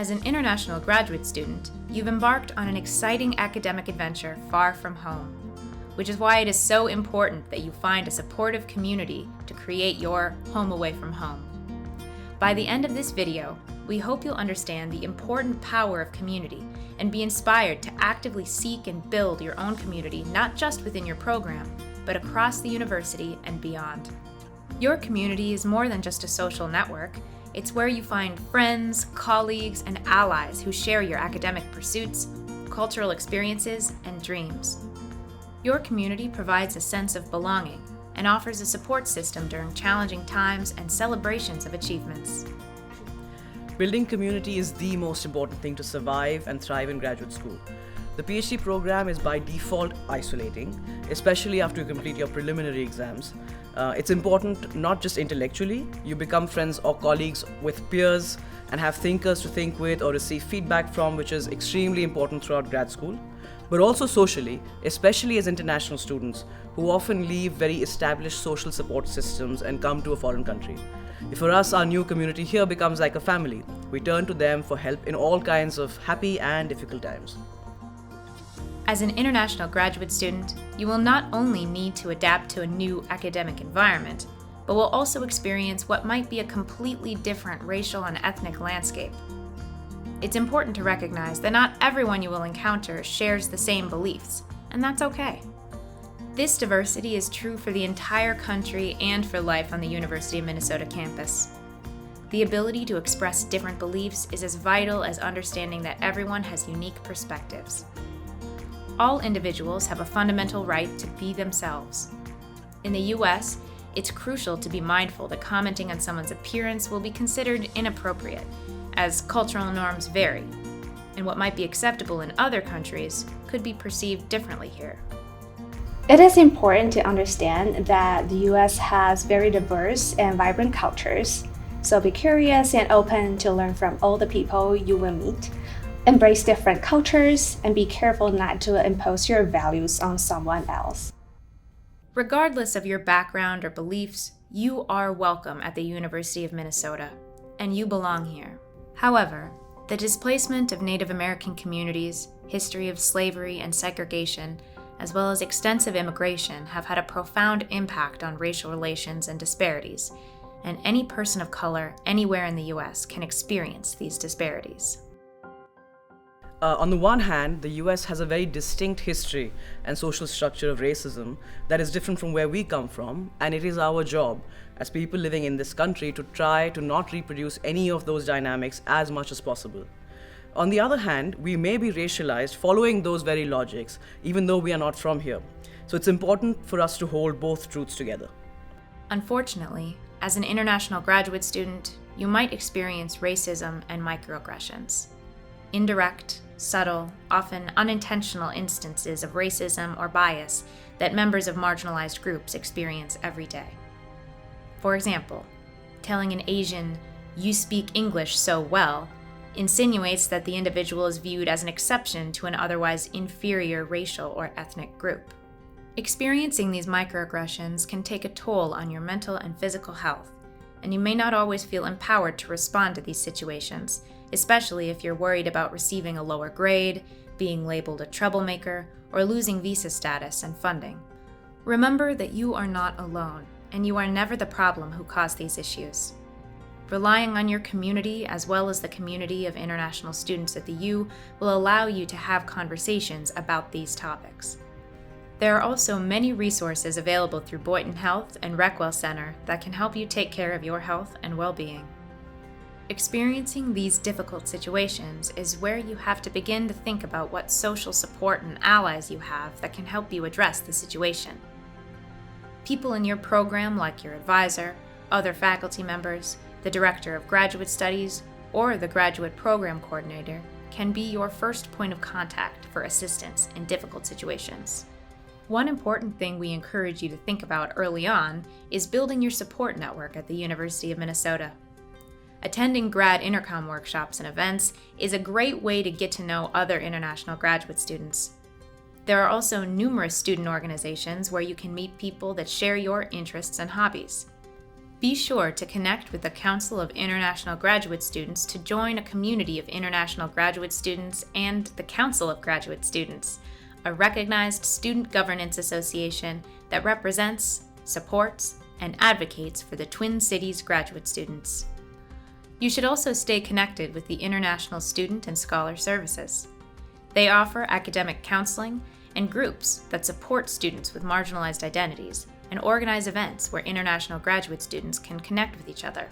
As an international graduate student, you've embarked on an exciting academic adventure far from home, which is why it is so important that you find a supportive community to create your home away from home. By the end of this video, we hope you'll understand the important power of community and be inspired to actively seek and build your own community, not just within your program, but across the university and beyond. Your community is more than just a social network. It's where you find friends, colleagues, and allies who share your academic pursuits, cultural experiences, and dreams. Your community provides a sense of belonging and offers a support system during challenging times and celebrations of achievements. Building community is the most important thing to survive and thrive in graduate school. The PhD program is by default isolating, especially after you complete your preliminary exams. It's important not just intellectually, you become friends or colleagues with peers and have thinkers to think with or receive feedback from, which is extremely important throughout grad school, but also socially, especially as international students who often leave very established social support systems and come to a foreign country. For us, our new community here becomes like a family. We turn to them for help in all kinds of happy and difficult times. As an international graduate student, you will not only need to adapt to a new academic environment, but will also experience what might be a completely different racial and ethnic landscape. It's important to recognize that not everyone you will encounter shares the same beliefs, and that's okay. This diversity is true for the entire country and for life on the University of Minnesota campus. The ability to express different beliefs is as vital as understanding that everyone has unique perspectives. All individuals have a fundamental right to be themselves. In the US, it's crucial to be mindful that commenting on someone's appearance will be considered inappropriate, as cultural norms vary, and what might be acceptable in other countries could be perceived differently here. It is important to understand that the US has very diverse and vibrant cultures, so be curious and open to learn from all the people you will meet. Embrace different cultures and be careful not to impose your values on someone else. Regardless of your background or beliefs, you are welcome at the University of Minnesota, and you belong here. However, the displacement of Native American communities, history of slavery and segregation, as well as extensive immigration have had a profound impact on racial relations and disparities, and any person of color anywhere in the US can experience these disparities. On the one hand, the US has a very distinct history and social structure of racism that is different from where we come from, and it is our job as people living in this country to try to not reproduce any of those dynamics as much as possible. On the other hand, we may be racialized following those very logics, even though we are not from here. So it's important for us to hold both truths together. Unfortunately, as an international graduate student, you might experience racism and microaggressions. Indirect, subtle, often unintentional instances of racism or bias that members of marginalized groups experience every day. For example, telling an Asian, "You speak English so well," insinuates that the individual is viewed as an exception to an otherwise inferior racial or ethnic group. Experiencing these microaggressions can take a toll on your mental and physical health, and you may not always feel empowered to respond to these situations, especially if you're worried about receiving a lower grade, being labeled a troublemaker, or losing visa status and funding. Remember that you are not alone, and you are never the problem who caused these issues. Relying on your community as well as the community of international students at the U will allow you to have conversations about these topics. There are also many resources available through Boynton Health and RecWell Center that can help you take care of your health and well-being. Experiencing these difficult situations is where you have to begin to think about what social support and allies you have that can help you address the situation. People in your program, like your advisor, other faculty members, the director of graduate studies, or the graduate program coordinator, can be your first point of contact for assistance in difficult situations. One important thing we encourage you to think about early on is building your support network at the University of Minnesota. Attending Grad InterCom workshops and events is a great way to get to know other international graduate students. There are also numerous student organizations where you can meet people that share your interests and hobbies. Be sure to connect with the Council of International Graduate Students to join a community of international graduate students and the Council of Graduate Students, a recognized student governance association that represents, supports, and advocates for the Twin Cities graduate students. You should also stay connected with the International Student and Scholar Services. They offer academic counseling and groups that support students with marginalized identities and organize events where international graduate students can connect with each other.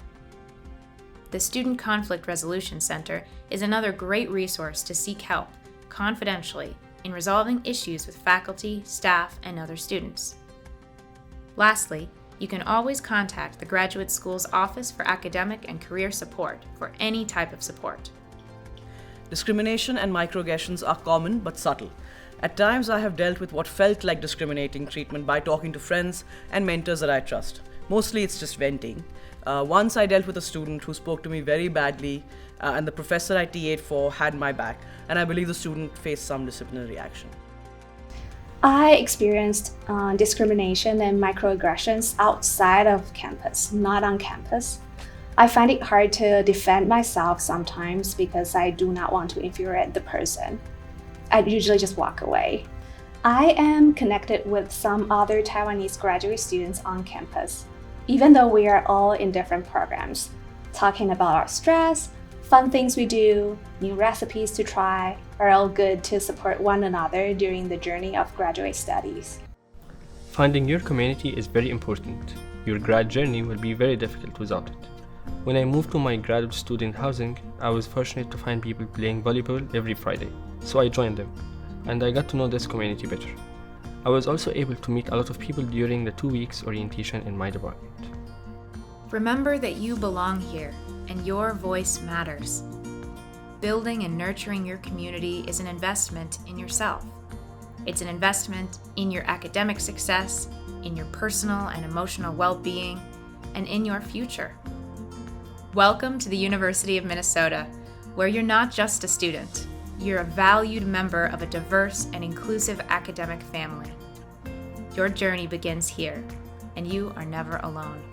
The Student Conflict Resolution Center is another great resource to seek help, confidentially, in resolving issues with faculty, staff, and other students. Lastly, you can always contact the Graduate School's Office for Academic and Career Support for any type of support. Discrimination and microaggressions are common but subtle. At times, I have dealt with what felt like discriminating treatment by talking to friends and mentors that I trust. Mostly it's just venting. Once I dealt with a student who spoke to me very badly, and the professor I TA'd for had my back, and I believe the student faced some disciplinary action. I experienced discrimination and microaggressions outside of campus, not on campus. I find it hard to defend myself sometimes because I do not want to infuriate the person. I usually just walk away. I am connected with some other Taiwanese graduate students on campus, even though we are all in different programs, talking about our stress, fun things we do, new recipes to try, are all good to support one another during the journey of graduate studies. Finding your community is very important. Your grad journey will be very difficult without it. When I moved to my graduate student housing, I was fortunate to find people playing volleyball every Friday, so I joined them, and I got to know this community better. I was also able to meet a lot of people during the 2 weeks orientation in my department. Remember that you belong here, and your voice matters. Building and nurturing your community is an investment in yourself. It's an investment in your academic success, in your personal and emotional well-being, and in your future. Welcome to the University of Minnesota, where you're not just a student, you're a valued member of a diverse and inclusive academic family. Your journey begins here, and you are never alone.